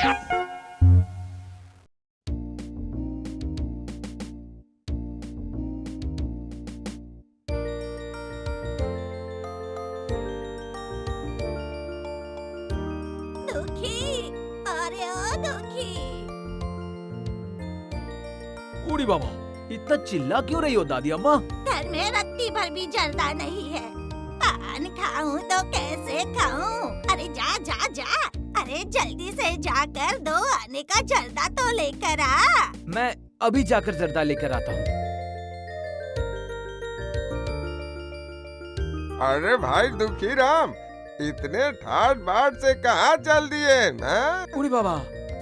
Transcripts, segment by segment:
दुखी, अरे ओ दुखी। उड़ी बाबा, इतना चिल्ला क्यों रही हो दादी अम्मा? घर में रत्ती भर भी जर्दा नहीं है। पान खाऊं तो कैसे खाऊं? अरे जा जा जा, अरे जल्दी से जाकर 2 आने का जर्दा तो लेकर आ। मैं अभी जाकर जर्दा लेकर आता हूँ। अरे भाई दुखी राम, इतने ठाट बाट से कहाँ चल दिए? उड़ी बाबा,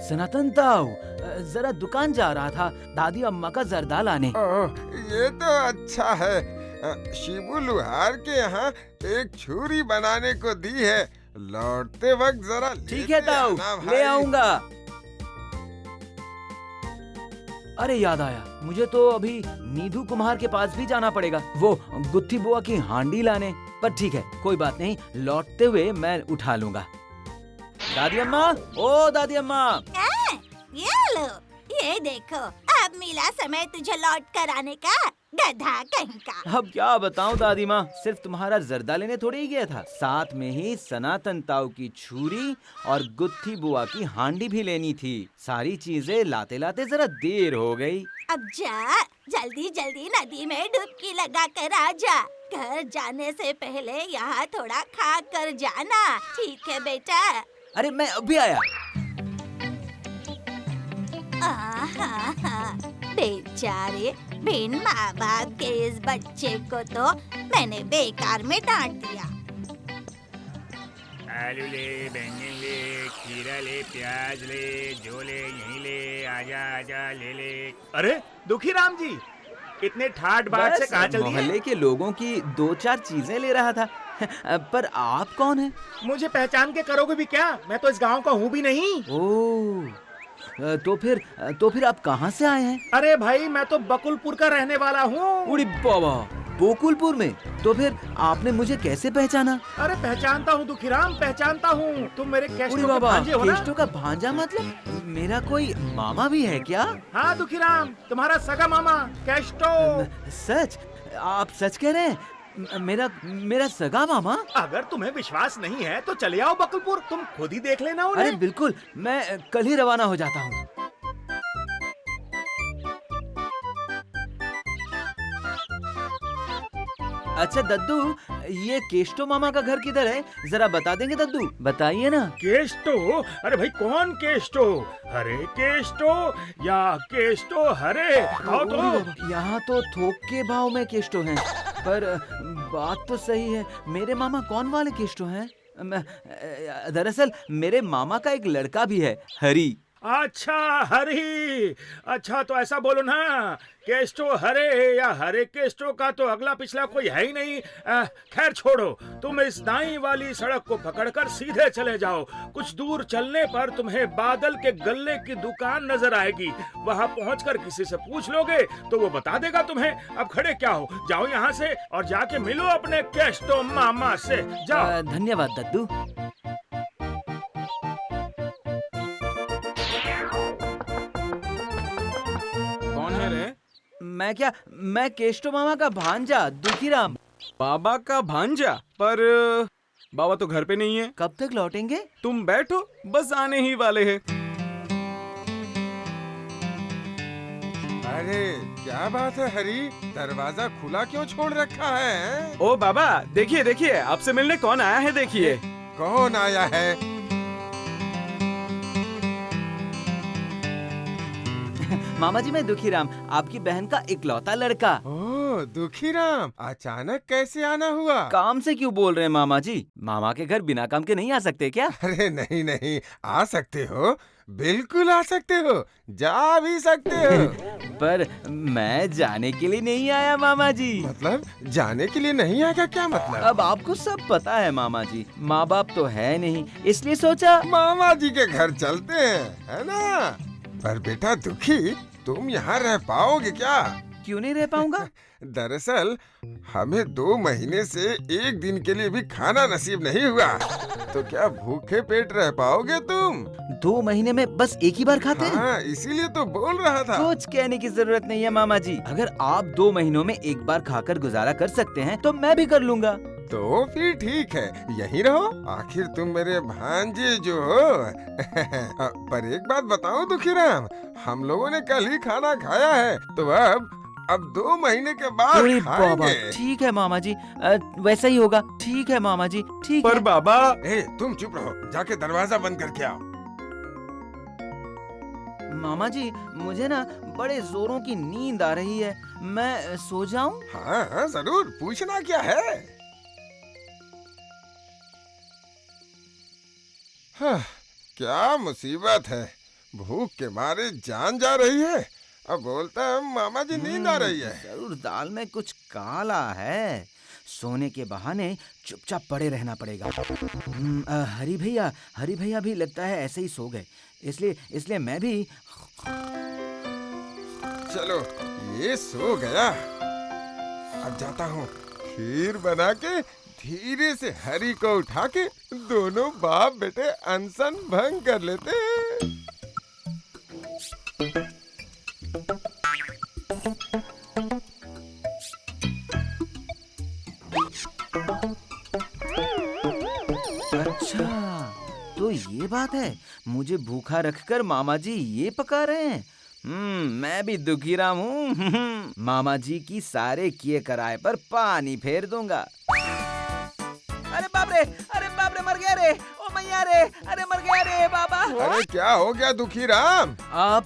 सनातन ताऊ जरा दुकान जा रहा था दादी अम्मा का जर्दा लाने। ओह, ये तो अच्छा है। शिबू लुहार के यहाँ एक छुरी बनाने को दी है, लौटते वक्त जरा ठीक है ताऊ, ले आऊंगा। अरे याद आया, मुझे तो अभी नीधू कुम्हार के पास भी जाना पड़ेगा, वो गुत्थी बुआ की हांडी लाने। पर ठीक है, कोई बात नहीं, लौटते हुए मैं उठा लूंगा। दादी अम्मा, ओ दादी अम्मा। ये लो, ये देखो, अब मिला समय तुझे लौट कर आने का, गधा कहीं का। अब क्या बताऊं दादी माँ, सिर्फ तुम्हारा जर्दा लेने थोड़ी ही गया था, साथ में ही सनातन ताऊ की छुरी और गुत्थी बुआ की हांडी भी लेनी थी। सारी चीजें लाते लाते जरा देर हो गई। अब जा, जल्दी जल्दी नदी में डुबकी लगा कर आ जा। घर जाने से पहले यहाँ थोड़ा खा कर जाना, ठीक है बेटा? अरे मैं अभी आया। बेचारे बिन माँ बाप के इस बच्चे को तो मैंने बेकार में डांट दिया। आलू ले, बैंगन ले, खीरा ले, प्याज ले, जो ले यहीं ले, आजा आजा ले ले। अरे दुखी राम जी, इतने ठाट बाट से कहाँ चल दिए? मोहल्ले के लोगों की 2-4 चीजें ले रहा था। पर आप कौन हैं? मुझे पहचान के करोगे भी क्या? मैं तो इस गांव का हूँ भी नहीं। ओह, तो फिर आप कहाँ से आए हैं? अरे भाई, मैं तो बकुलपुर का रहने वाला हूँ। उड़ी बाबा, बकुलपुर में? तो फिर आपने मुझे कैसे पहचाना? अरे पहचानता हूँ दुखीराम, पहचानता हूँ। तुम मेरे केष्टो के भांजे हो ना? केष्टो का भांजा मतलब मेरा कोई मामा भी है क्या? हाँ दुखीराम, तुम्हारा सगा मामा केष्टो। सच? आप सच कह रहे हैं? मेरा सगा मामा? अगर तुम्हें विश्वास नहीं है तो चले आओ बकुलपुर, तुम खुद ही देख लेना उन्हें। अरे बिल्कुल, मैं कल ही रवाना हो जाता हूँ। अच्छा दद्दू, ये केष्टो मामा का घर किधर है? जरा बता देंगे दद्दू? बताइए ना। केष्टो? अरे भाई कौन केष्टो? हरे केष्टो या केष्टो हरे? आओ तो। यहाँ तो थोक के भाव में केष्टो हैं, पर बात तो सही है, मेरे मामा कौन वाले केष्टो हैं? दरअसल मेरे मामा का एक लड़का भी है, हरी। अच्छा हरी, अच्छा तो ऐसा बोलो ना, केष्टो हरे या हरे केष्टो का तो अगला पिछला कोई है ही नहीं। खैर छोड़ो, तुम इस दाई वाली सड़क को पकड़कर सीधे चले जाओ। कुछ दूर चलने पर तुम्हें बादल के गल्ले की दुकान नजर आएगी, वहां पहुंचकर किसी से पूछ लोगे तो वो बता देगा तुम्हें। अब खड़े क्या हो, जाओ यहाँ से और जाके मिलो अपने केष्टो मामा से, जाओ। धन्यवाद दद्दू। मैं केष्टो मामा का भांजा दुखीराम। बाबा का भांजा? पर बाबा तो घर पे नहीं है। कब तक लौटेंगे? तुम बैठो, बस आने ही वाले हैं। अरे क्या बात है हरी, दरवाजा खुला क्यों छोड़ रखा है? ओ बाबा, देखिए देखिए, आपसे मिलने कौन आया है, देखिए। कौन आया है? मामा जी, मैं दुखीराम, आपकी बहन का इकलौता लड़का। ओह दुखीराम, अचानक कैसे आना हुआ? काम से क्यों बोल रहे हैं मामा जी? मामा के घर बिना काम के नहीं आ सकते क्या? अरे नहीं नहीं, आ सकते हो, बिल्कुल आ सकते हो, जा भी सकते हो। पर मैं जाने के लिए नहीं आया मामा जी। मतलब जाने के लिए नहीं आया? क्या मतलब? अब आपको सब पता है मामा जी, माँ बाप तो है नहीं, इसलिए सोचा मामा जी के घर चलते हैं, है ना? पर बेटा दुखी, तुम यहाँ रह पाओगे क्या? क्यों नहीं रह पाऊंगा? दरअसल हमें 2 महीने से 1 दिन के लिए भी खाना नसीब नहीं हुआ। तो क्या भूखे पेट रह पाओगे तुम? 2 महीने में बस एक ही बार खाते हैं? हाँ, इसीलिए तो बोल रहा था। कुछ कहने की जरूरत नहीं है मामा जी। अगर आप 2 महीनों में एक बार खाकर गुजारा कर सकते हैं तो मैं भी कर लूंगा। तो फिर ठीक है, यहीं रहो। आखिर तुम मेरे भांजे जो हो। पर एक बात बताओ दुखीराम, हम लोगों ने कल ही खाना खाया है, तो अब 2 महीने के बाद अरे बाबा, खाएंगे। ठीक है मामा जी, वैसा ही होगा। ठीक है मामा जी, ठीक पर है। बाबा, ए, तुम चुप रहो, जाके दरवाजा बंद करके आओ। मामा जी, मुझे ना बड़े जोरों की नींद आ रही है, मैं सो जाऊं? हाँ हाँ, जरूर, पूछना क्या है। हाँ, क्या मुसीबत है, भूख के मारे जान जा रही है। अब बोलता है मामा जी नींद आ रही है। जरूर दाल में कुछ काला है। सोने के बहाने चुपचाप पड़े रहना पड़ेगा। हरी भैया भी लगता है ऐसे ही सो गए, इसलिए मैं भी। चलो, ये सो गया। अब जाता हूँ, खीर बना के धीरे से हरी को उठा के दोनों बाप बेटे अनशन भंग कर लेते हैं। अच्छा, तो ये बात है, मुझे भूखा रखकर मामा जी ये पका रहे हैं। मैं भी दुखीराम हूँ। मामा जी की सारे किए कराए पर पानी फेर दूंगा। अरे बाप रे, मर गया रे, ओ मैया रे, अरे मर गया रे बाबा। अरे क्या हो गया दुखीराम? आप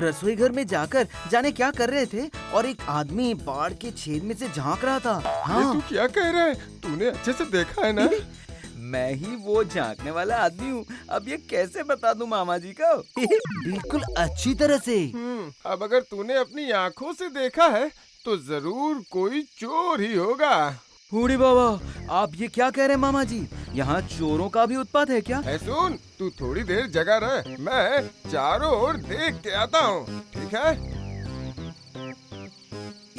रसोई घर में जाकर जाने क्या कर रहे थे और एक आदमी बाड़ के छेद में से झांक रहा था। ये हाँ, तू क्या कह रहा है? तूने अच्छे से देखा है ना? मैं ही वो झांकने वाला आदमी हूँ। अब ये कैसे बता दूं मामा जी को? बिल्कुल अच्छी तरह से। अब अगर तूने अपनी आंखों से देखा है तो जरूर कोई चोर ही होगा। बूढ़ी बाबा, आप ये क्या कह रहे हैं मामा जी? यहाँ चोरों का भी उत्पात है क्या? है, सुन, तू थोड़ी देर जगा रह, मैं चारों ओर देख के आता हूँ, ठीक है?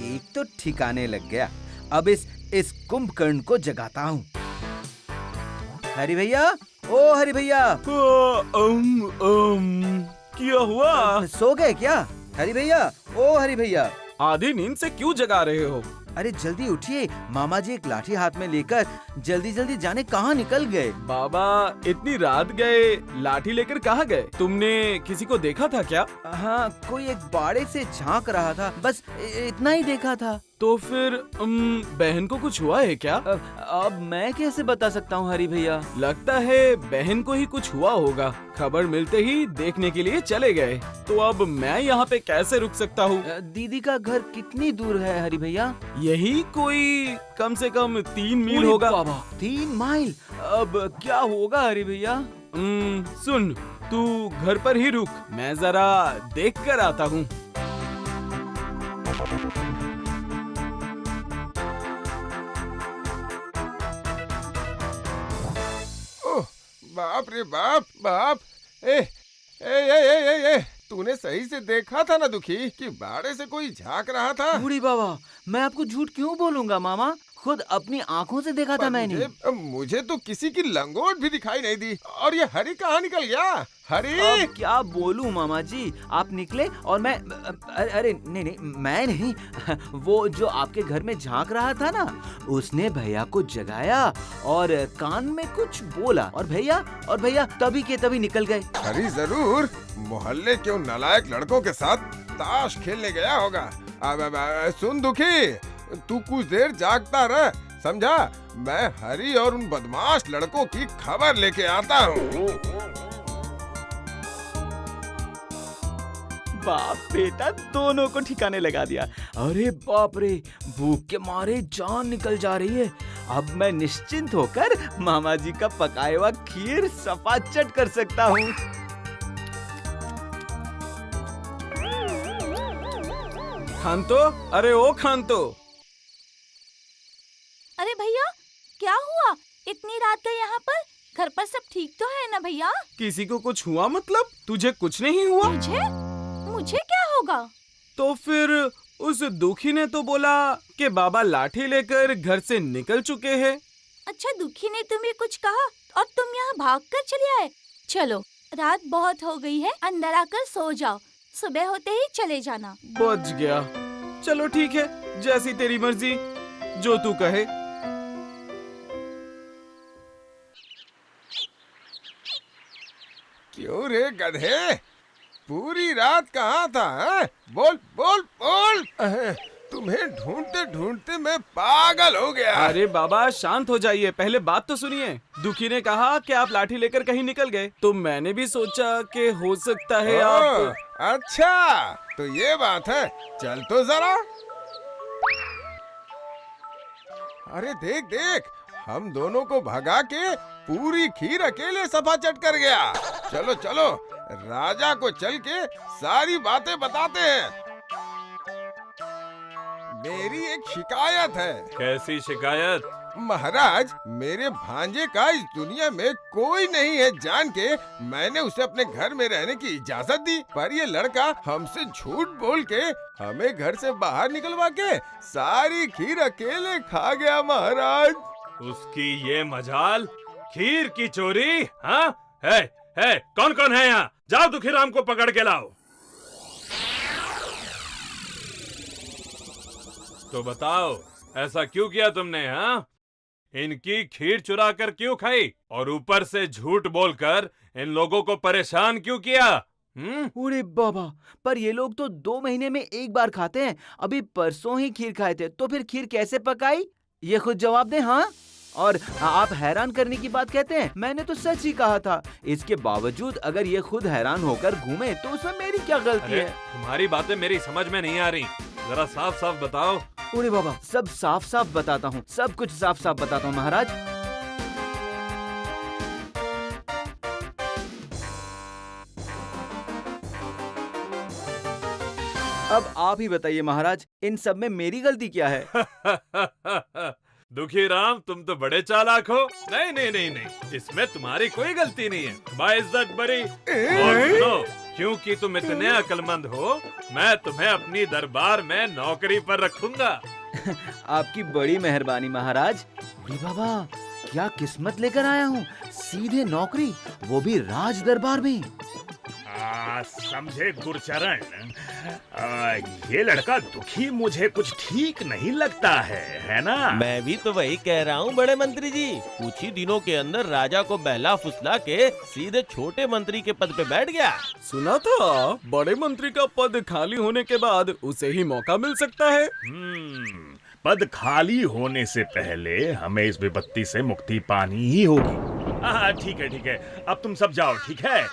एक तो ठिकाने लग गया, अब इस कुंभकर्ण को जगाता हूँ। हरी भैया, ओ हरी भैया। क्या हुआ? सो गए क्या हरी भैया? ओ हरी भैया, आधी नींद से क्यों जगा रहे हो? अरे जल्दी उठिए, मामा जी एक लाठी हाथ में लेकर जल्दी जल्दी जाने कहाँ निकल गए। बाबा, इतनी रात गए, लाठी लेकर कहाँ गए? तुमने किसी को देखा था क्या? हाँ, कोई एक बाड़े से झांक रहा था, बस इतना ही देखा था। तो फिर बहन को कुछ हुआ है क्या? अब मैं कैसे बता सकता हूँ हरी भैया? लगता है बहन को ही कुछ हुआ होगा। खबर मिलते ही देखने के लिए चले गए। तो अब मैं यहाँ पे कैसे रुक सकता हूँ? दीदी का घर कितनी दूर है हरी भैया? यही कोई कम से कम 3 मील अरे होगा। बाबा, 3 माइल? अब क्या होगा हरी भैया? सुन, तू घर पर ही रुक, मैं जरा देख कर आता हूँ। ओह, बाप रे बाप। ए, ए, ए, ए, ए, ए, तूने सही से देखा था ना दुखी कि बाड़े से कोई झांक रहा था? बूढ़ी बाबा, मैं आपको झूठ क्यों बोलूंगा मामा? खुद अपनी आंखों से देखा था पर मैंने। मुझे तो किसी की लंगोट भी दिखाई नहीं दी। और ये हरी कहाँ निकल गया? हरी! अब क्या बोलूं मामा जी, आप निकले और मैं अरे नहीं, मैं नहीं। वो जो आपके घर में झांक रहा था ना, उसने भैया को जगाया और कान में कुछ बोला और भैया तभी के तभी निकल गए। हरी जरूर मोहल्ले के उन नालायक लड़कों के साथ ताश खेलने गया होगा। अब सुन दुखी, तू कुछ देर जागता रह, समझा? मैं हरी और उन बदमाश लड़कों की खबर लेके आता हूँ। बाप बेटा दोनों को ठिकाने लगा दिया। अरे बाप रे, भूख के मारे जान निकल जा रही है। अब मैं निश्चिंत होकर मामा जी का पकाया हुआ खीर सफाचट कर सकता हूँ। खांतो, अरे ओ खांतो। अरे भैया, क्या हुआ? इतनी रात गए यहाँ पर? घर पर सब ठीक तो है ना भैया? किसी को कुछ हुआ मतलब? तुझे कुछ नहीं हुआ? मुझे क्या होगा? तो फिर उस दुखी ने तो बोला कि बाबा लाठी लेकर घर से निकल चुके हैं। अच्छा, दुखी ने तुम्हें कुछ कहा और तुम यहाँ भागकर चले आए? चलो, रात बहुत हो गई है, अंदर आकर सो जाओ, सुबह होते ही चले जाना। बच गया। चलो ठीक है, जैसी तेरी मर्जी, जो तू कहे। क्यों रे गधे, पूरी रात कहाँ था? हैं? बोल बोल बोल। तुम्हें ढूंढते ढूंढते मैं पागल हो गया। अरे बाबा शांत हो जाइए, पहले बात तो सुनिए। दुखी ने कहा कि आप लाठी लेकर कहीं निकल गए, तो मैंने भी सोचा कि हो सकता है आप। अच्छा, तो ये बात है। चल तो जरा। अरे देख देख, हम दोनों को भगा के पूरी खीर अकेले सफाचट कर गया। चलो चलो, राजा को चल के सारी बातें बताते हैं। मेरी एक शिकायत है। कैसी शिकायत? महाराज, मेरे भांजे का इस दुनिया में कोई नहीं है जान के मैंने उसे अपने घर में रहने की इजाजत दी, पर ये लड़का हमसे झूठ बोल के हमें घर से बाहर निकलवा के सारी खीर अकेले खा गया महाराज। उसकी ये मजाल, खीर की चोरी। हाँ है, कौन कौन है यहाँ? जाओ दुखीराम को पकड़ के लाओ। तो बताओ, ऐसा क्यों किया तुमने? हाँ, इनकी खीर चुरा कर क्यों खाई और ऊपर से झूठ बोलकर इन लोगों को परेशान क्यों किया? अरे बाबा, पर ये लोग तो 2 महीने में एक बार खाते हैं। अभी परसों ही खीर खाए थे, तो फिर खीर कैसे पकाई? ये खुद जवाब दें। हाँ, और आप हैरान करने की बात कहते हैं, मैंने तो सच ही कहा था। इसके बावजूद अगर ये खुद हैरान होकर घूमे तो उसमें मेरी क्या गलती है? तुम्हारी बातें मेरी समझ में नहीं आ रही, जरा साफ साफ बताओ। अरे बाबा, सब साफ साफ बताता हूँ, सब कुछ साफ साफ बताता हूँ महाराज। अब आप ही बताइए महाराज, इन सब में मेरी गलती क्या है? दुखीराम, तुम तो बड़े चालाक हो। नहीं, इसमें तुम्हारी कोई गलती नहीं है। बाइज्जत बरी। और सुनो, क्योंकि तुम इतने अक्लमंद हो, मैं तुम्हें अपनी दरबार में नौकरी पर रखूंगा। आपकी बड़ी मेहरबानी महाराज। अरे बाबा, क्या किस्मत लेकर आया हूँ, सीधे नौकरी, वो भी राज दरबार में। समझे गुरचरण, ये लड़का दुखी मुझे कुछ ठीक नहीं लगता है ना? मैं भी तो वही कह रहा हूँ बड़े मंत्री जी। कुछ ही दिनों के अंदर राजा को बहला फुसला के सीधे छोटे मंत्री के पद पे बैठ गया। सुना था बड़े मंत्री का पद खाली होने के बाद उसे ही मौका मिल सकता है। पद खाली होने से पहले हमें इस विपत्ति से मुक्ति पानी ही होगी। ठीक है, अब तुम सब जाओ, ठीक है?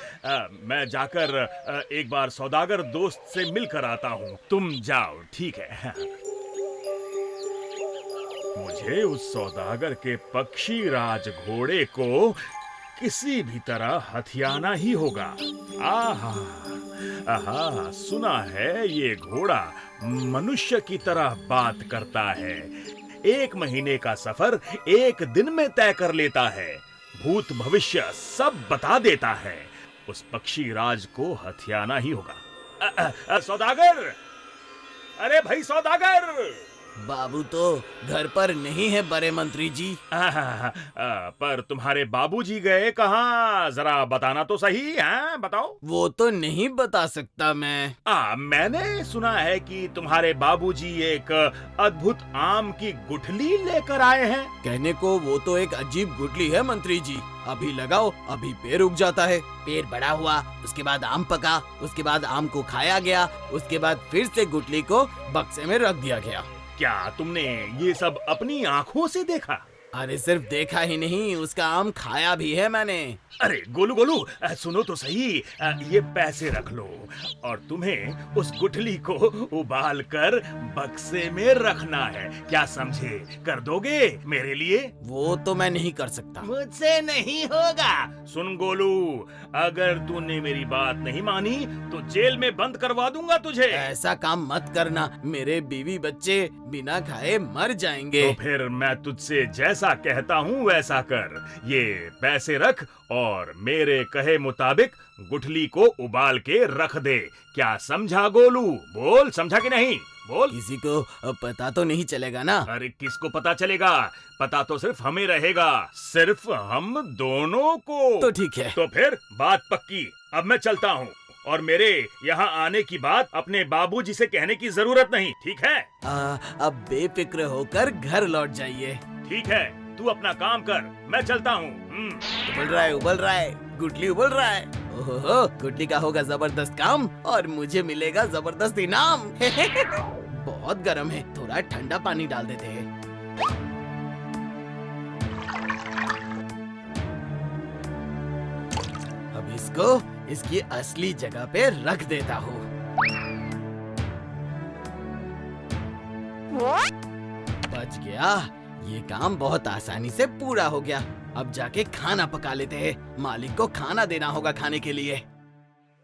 मैं जाकर एक बार सौदागर दोस्त से मिलकर आता हूँ, तुम जाओ, ठीक है? मुझे उस सौदागर के पक्षी राज घोड़े को किसी भी तरह हथियाना ही होगा। आहा, सुना है ये घोड़ा मनुष्य की तरह बात करता है। 1 महीने का सफर 1 दिन में तय कर लेता है, भूत भविष्य सब बता देता है। उस पक्षी राज को हथियाना ही होगा। सौदागर, अरे भाई सौदागर! बाबू तो घर पर नहीं है बड़े मंत्री जी। पर तुम्हारे बाबूजी गए कहाँ, जरा बताना तो सही है, बताओ। वो तो नहीं बता सकता मैं। मैंने सुना है कि तुम्हारे बाबूजी एक अद्भुत आम की गुठली लेकर आए हैं। कहने को वो तो एक अजीब गुठली है मंत्री जी। अभी लगाओ, अभी पेड़ उग जाता है। पेड़ बड़ा हुआ, उसके बाद आम पका, उसके बाद आम को खाया गया, उसके बाद फिर से गुठली को बक्से में रख दिया गया। क्या तुमने ये सब अपनी आंखों से देखा? अरे सिर्फ देखा ही नहीं, उसका आम खाया भी है मैंने। अरे गोलू, सुनो तो सही, ये पैसे रख लो और तुम्हें उस गुठली को उबाल कर बक्से में रखना है, क्या समझे? कर दोगे मेरे लिए? वो तो मैं नहीं कर सकता। मुझसे नहीं होगा। सुन गोलू, अगर तूने मेरी बात नहीं मानी तो जेल में बंद करवा दूंगा तुझे। ऐसा काम मत करना, मेरे बीवी बच्चे बिना खाए मर जाएंगे। तो फिर मैं तुझसे जैसा जैसा कहता हूँ वैसा कर। ये पैसे रख और मेरे कहे मुताबिक गुठली को उबाल के रख दे। क्या समझा गोलू? बोल, समझा कि नहीं? बोल। किसी को पता तो नहीं चलेगा ना? अरे किसको पता चलेगा? पता तो सिर्फ हमें रहेगा, सिर्फ हम दोनों को। तो ठीक है। तो फिर बात पक्की। अब मैं चलता हूँ और मेरे यहाँ आने की बात अपने बाबूजी से कहने की जरूरत नहीं, ठीक है? अब बेफिक्र होकर घर लौट जाइए। ठीक है, तू अपना काम कर, मैं चलता हूँ। उबल रहा है, गुटली उबल रहा है। ओहो, गुटली का होगा जबरदस्त काम और मुझे मिलेगा जबरदस्त इनाम। बहुत गर्म है, थोड़ा ठंडा पानी डाल देते हैं। अब इसको इसकी असली जगह पे रख देता हूँ। बच गया, ये काम बहुत आसानी से पूरा हो गया। अब जाके खाना पका लेते हैं, मालिक को खाना देना होगा खाने के लिए।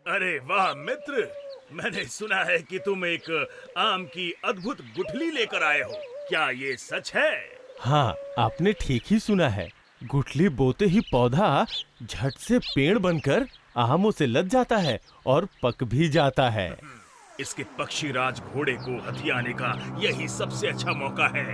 अरे वाह मित्र, मैंने सुना है कि तुम एक आम की अद्भुत गुठली लेकर आए हो। क्या ये सच है? हाँ, आपने ठीक ही सुना है। गुठली बोते ही पौधा झट से पेड़ बनकर आमों से लद जाता है और पक भी जाता है। इसके पक्षीराज घोड़े को हथियाने का यही सबसे अच्छा मौका है।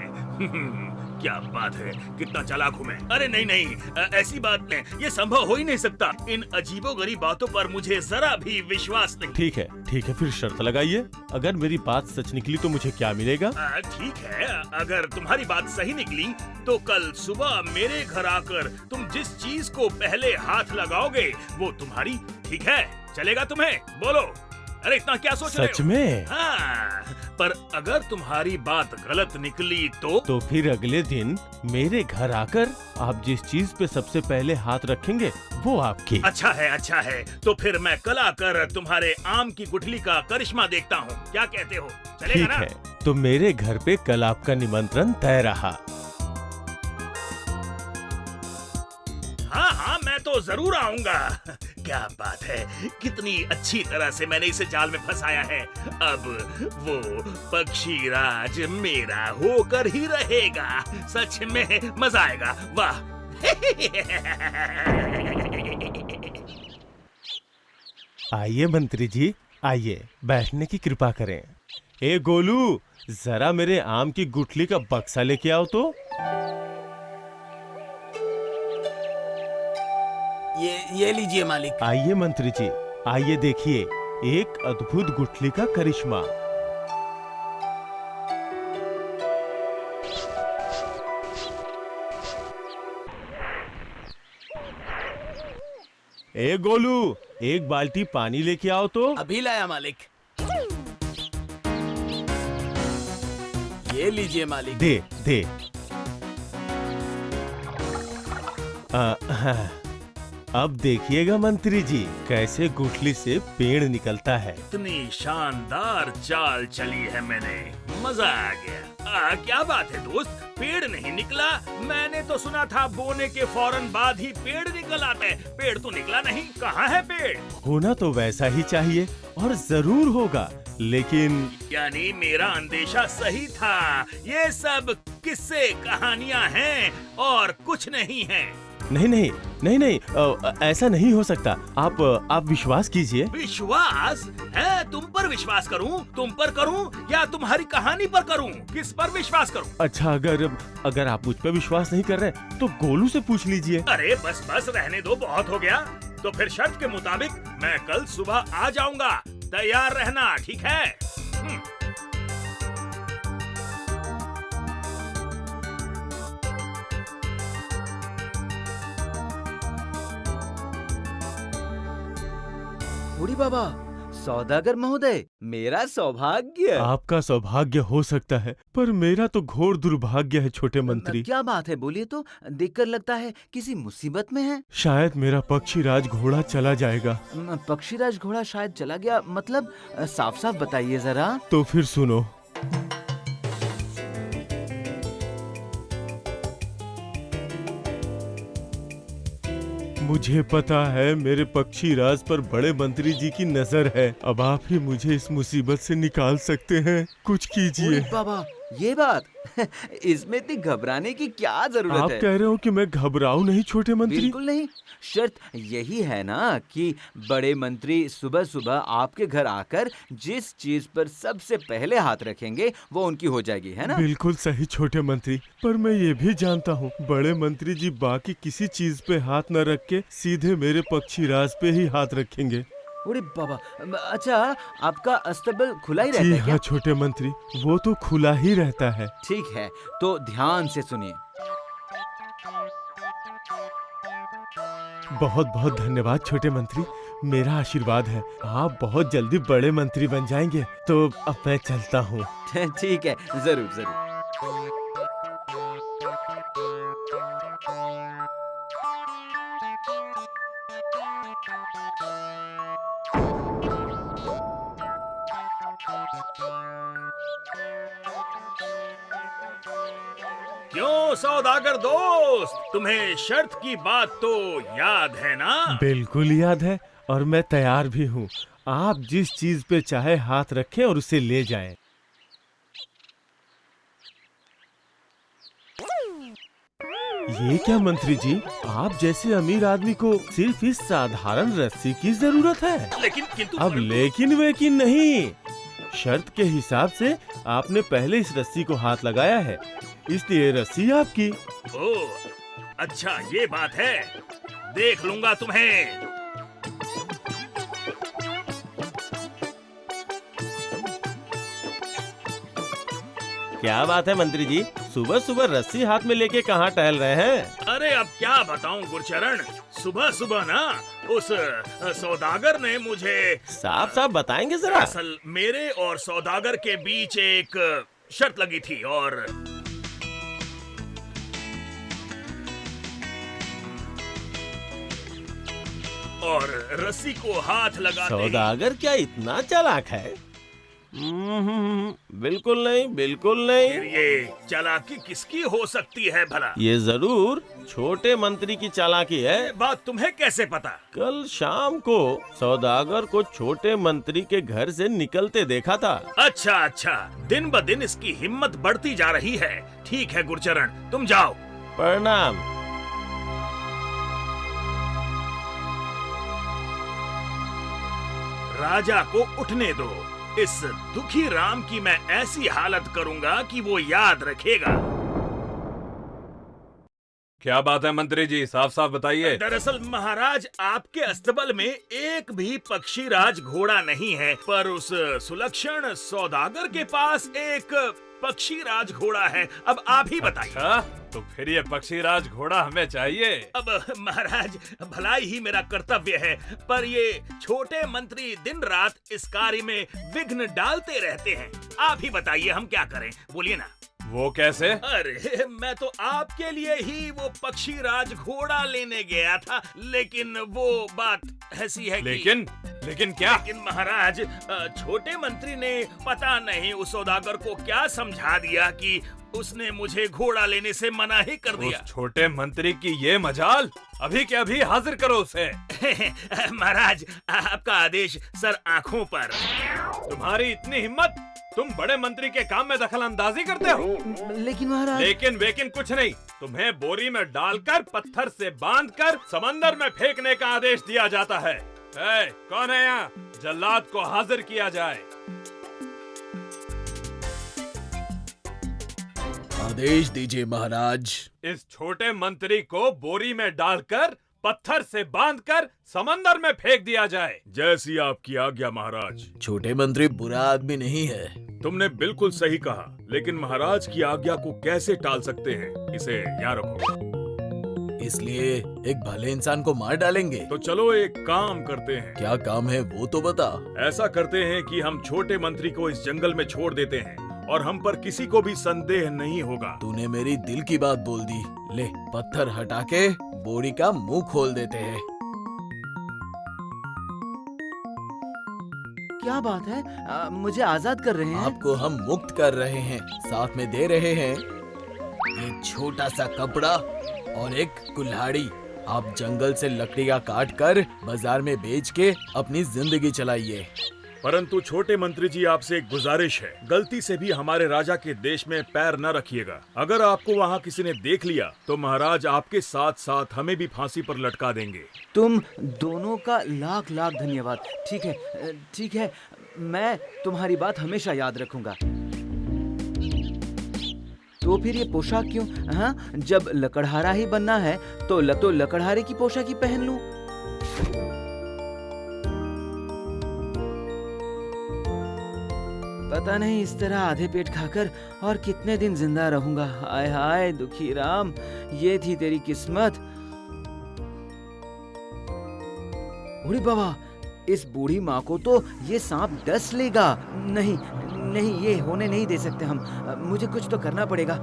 क्या बात है, कितना चालाक हूँ मैं। अरे नहीं नहीं, ऐसी बात नहीं, ये संभव हो ही नहीं सकता। इन अजीबोगरीब बातों पर मुझे जरा भी विश्वास नहीं। ठीक है, फिर शर्त लगाइए। अगर मेरी बात सच निकली तो मुझे क्या मिलेगा? ठीक है, अगर तुम्हारी बात सही निकली तो कल सुबह मेरे घर आकर तुम जिस चीज को पहले हाथ लगाओगे वो तुम्हारी। ठीक है, चलेगा तुम्हें? बोलो। अरे इतना क्या सोच रहे हो? सच में? हाँ, पर अगर तुम्हारी बात गलत निकली तो फिर अगले दिन मेरे घर आकर आप जिस चीज पे सबसे पहले हाथ रखेंगे वो आपकी। अच्छा है, तो फिर मैं कल आकर तुम्हारे आम की गुठली का करिश्मा देखता हूँ। क्या कहते हो? चलेगा ठीक ना? है, तो मेरे घर पे कल आपका निमंत्रण तय रहा। हाँ, मैं तो जरूर आऊंगा। क्या बात है, कितनी अच्छी तरह से मैंने इसे जाल में फंसाया है। अब वो पक्षीराज मेरा होकर ही रहेगा। सच में मजा आएगा। वाह। आइए मंत्री जी, आइए, बैठने की कृपा करें। ए गोलू, जरा मेरे आम की गुठली का बक्सा लेके आओ तो। ये लीजिए मालिक। आइए मंत्री जी, आइए देखिए एक अद्भुत गुठली का करिश्मा। ए गोलू, एक बाल्टी पानी लेके आओ तो। अभी लाया मालिक। ये लीजिए मालिक। दे। हाँ। अब देखिएगा मंत्री जी कैसे गुठली से पेड़ निकलता है। इतनी शानदार चाल चली है मैंने, मजा आ गया। क्या बात है दोस्त, पेड़ नहीं निकला? मैंने तो सुना था बोने के फौरन बाद ही पेड़ निकल आता है। पेड़ तो निकला नहीं, कहाँ है पेड़? होना तो वैसा ही चाहिए और जरूर होगा, लेकिन यानी मेरा अंदेशा सही था। ये सब किस्से कहानियाँ हैं और कुछ नहीं है। नहीं, ऐसा नहीं हो सकता। आप विश्वास कीजिए। विश्वास है? तुम पर विश्वास करूं? तुम पर करूं या तुम्हारी कहानी पर करूं? किस पर विश्वास करूं? अच्छा, अगर आप मुझ पर विश्वास नहीं कर रहे तो गोलू से पूछ लीजिए। अरे बस रहने दो, बहुत हो गया। तो फिर शर्त के मुताबिक मैं कल सुबह आ जाऊंगा। तैयार रहना, ठीक है? बूढ़ी बाबा, सौदागर महोदय, मेरा सौभाग्य। आपका सौभाग्य हो सकता है, पर मेरा तो घोर दुर्भाग्य है छोटे मंत्री। क्या बात है, बोलिए तो। देखकर लगता है किसी मुसीबत में है। शायद मेरा पक्षीराज घोड़ा चला जाएगा। पक्षीराज घोड़ा शायद चला गया? मतलब साफ साफ बताइए जरा। तो फिर सुनो। मुझे पता है मेरे पक्षीराज पर बड़े मंत्री जी की नजर है। अब आप ही मुझे इस मुसीबत से निकाल सकते हैं। कुछ कीजिए। बाबा, ये बात इसमें इतनी घबराने की क्या जरूरत आप है? कह रहे हो कि मैं घबराऊं नहीं छोटे मंत्री? बिल्कुल नहीं। शर्त यही है ना कि बड़े मंत्री सुबह सुबह आपके घर आकर जिस चीज पर सबसे पहले हाथ रखेंगे वो उनकी हो जाएगी, है ना? बिल्कुल सही छोटे मंत्री, पर मैं ये भी जानता हूँ बड़े मंत्री जी बाकी किसी चीज पे हाथ न रख के सीधे मेरे पक्षी राज पे ही हाथ रखेंगे। अरे बाबा, अच्छा आपका अस्तबल खुला ही रहता जी है हाँ क्या? छोटे मंत्री, वो तो खुला ही रहता है। ठीक है, तो ध्यान से सुनिए। बहुत बहुत धन्यवाद छोटे मंत्री, मेरा आशीर्वाद है आप बहुत जल्दी बड़े मंत्री बन जाएंगे। तो अब मैं चलता हूँ। ठीक है, जरूर जरूर। क्यों सौदागर दोस्त, तुम्हें शर्त की बात तो याद है ना? बिल्कुल याद है और मैं तैयार भी हूँ। आप जिस चीज पे चाहे हाथ रखें और उसे ले जाएं। ये क्या मंत्री जी, आप जैसे अमीर आदमी को सिर्फ इस साधारण रस्सी की जरूरत है। लेकिन किंतु अब लेकिन वेकिन नहीं, शर्त के हिसाब से आपने पहले इस रस्सी को हाथ लगाया है, इसलिए रस्सी आपकी। ओह, अच्छा ये बात है, देख लूंगा तुम्हें। क्या बात है मंत्री जी, सुबह सुबह रस्सी हाथ में लेके कहाँ टहल रहे हैं? अरे अब क्या बताऊं गुरचरण, सुबह सुबह ना उस सौदागर ने मुझे साफ साफ बताएंगे जरा। असल मेरे और सौदागर के बीच एक शर्त लगी थी और रस्सी को हाथ लगाते ही सौदागर क्या इतना चालाक है? बिल्कुल नहीं, बिल्कुल नहीं। फिर ये चालाकी किसकी हो सकती है भला? ये जरूर छोटे मंत्री की चालाकी है। ये बात तुम्हें कैसे पता? कल शाम को सौदागर को छोटे मंत्री के घर से निकलते देखा था। अच्छा अच्छा, दिन ब दिन इसकी हिम्मत बढ़ती जा रही है। ठीक है गुरचरण, तुम जाओ। प्रणाम। राजा को उठने दो। इस दुखी राम की मैं ऐसी हालत करूंगा कि वो याद रखेगा। क्या बात है मंत्री जी, साफ साफ बताइए। दरअसल महाराज, आपके अस्तबल में एक भी पक्षीराज घोड़ा नहीं है, पर उस सुलक्षण सौदागर के पास एक पक्षीराज घोड़ा है। अब आप ही बताइए। अच्छा, तो फिर ये पक्षीराज घोड़ा हमें चाहिए। अब महाराज, भलाई ही मेरा कर्तव्य है, पर ये छोटे मंत्री दिन रात इस कार्य में विघ्न डालते रहते हैं। आप ही बताइए हम क्या करें, बोलिए ना। वो कैसे? अरे मैं तो आपके लिए ही वो पक्षीराज घोड़ा लेने गया था, लेकिन वो बात ऐसी है लेकिन क्या? लेकिन महाराज, छोटे मंत्री ने पता नहीं उस सौदागर को क्या समझा दिया कि उसने मुझे घोड़ा लेने से मना ही कर दिया। उस छोटे मंत्री की ये मजाल, अभी के अभी हाजिर करो उसे। महाराज, आपका आदेश सर आंखों पर। तुम्हारी इतनी हिम्मत, तुम बड़े मंत्री के काम में दखल अंदाजी करते हो। लेकिन महाराज, लेकिन वेकिन कुछ नहीं, तुम्हें बोरी में डालकर पत्थर से बांधकर समंदर में फेंकने का आदेश दिया जाता है। कौन है यहाँ? जल्लाद को हाजिर किया जाए। आदेश दीजिए महाराज। इस छोटे मंत्री को बोरी में डालकर पत्थर से बांधकर समंदर में फेंक दिया जाए। जैसी आपकी आज्ञा महाराज। छोटे मंत्री बुरा आदमी नहीं है। तुमने बिल्कुल सही कहा, लेकिन महाराज की आज्ञा को कैसे टाल सकते हैं? इसे यहाँ रखो। इसलिए एक भले इंसान को मार डालेंगे? तो चलो एक काम करते हैं। क्या काम है वो तो बता। ऐसा करते हैं कि हम छोटे मंत्री को इस जंगल में छोड़ देते हैं और हम पर किसी को भी संदेह नहीं होगा। तूने मेरी दिल की बात बोल दी। ले, पत्थर हटा के बोरी का मुंह खोल देते हैं। क्या बात है? मुझे आजाद कर रहे हैं? आपको हम मुक्त कर रहे हैं, साथ में दे रहे हैं एक छोटा सा कपड़ा और एक कुल्हाड़ी। आप जंगल से लकड़ी का काट कर बाजार में बेच के अपनी जिंदगी चलाइए। परंतु छोटे मंत्री जी, आपसे एक गुजारिश है, गलती से भी हमारे राजा के देश में पैर न रखिएगा। अगर आपको वहाँ किसी ने देख लिया तो महाराज आपके साथ साथ हमें भी फांसी पर लटका देंगे। तुम दोनों का लाख लाख धन्यवाद। ठीक है, ठीक है, मैं तुम्हारी बात हमेशा याद रखूंगा। तो फिर ये पोशाक क्यों? हाँ, जब लकड़हारा ही बनना है तो लकड़हारे की पोशाक ही पहन लूं। पता नहीं इस तरह आधे पेट खाकर और कितने दिन जिंदा रहूंगा। हाय हाय दुखी राम, ये थी तेरी किस्मत। बूढ़ी बाबा, इस बूढ़ी माँ को तो ये सांप डस लेगा। नहीं नहीं, ये होने नहीं दे सकते हम। मुझे कुछ तो करना पड़ेगा।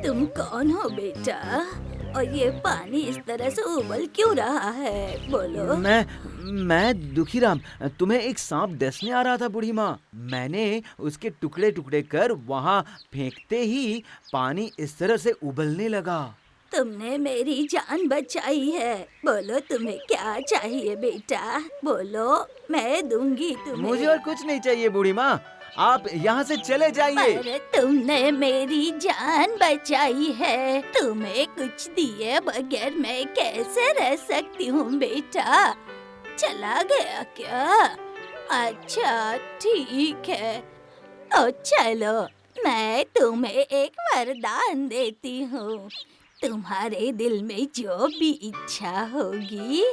तुम कौन हो बेटा? और ये पानी इस तरह से उबल क्यों रहा है? बोलो। मैं दुखीराम, तुम्हें एक सांप डसने आ रहा था बूढ़ी माँ। मैंने उसके टुकड़े टुकड़े कर वहाँ फेंकते ही पानी इस तरह से उबलने लगा। तुमने मेरी जान बचाई है। बोलो तुम्हें क्या चाहिए बेटा? बोलो, मैं दूंगी तुम्हें। मुझे और कुछ नहीं चाहिए बूढ़ी माँ, आप यहाँ से चले जाइए। पर तुमने मेरी जान बचाई है। तुम्हें कुछ दिए बगैर मैं कैसे रह सकती हूँ बेटा? चला गया क्या? अच्छा ठीक है, तो चलो मैं तुम्हें एक वरदान देती हूँ। तुम्हारे दिल में जो भी इच्छा होगी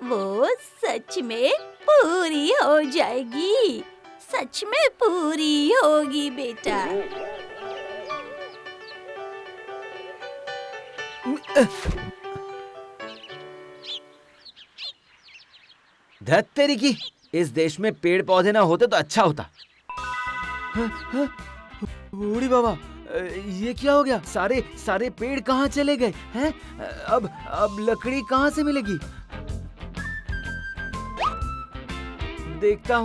वो सच में पूरी हो जाएगी। सच में पूरी होगी बेटा। धत तेरी की, इस देश में पेड़ पौधे ना होते तो अच्छा होता। बूढ़ी बाबा, ये क्या हो गया? सारे पेड़ कहाँ चले गए हैं? अब लकड़ी कहाँ से मिलेगी? देखता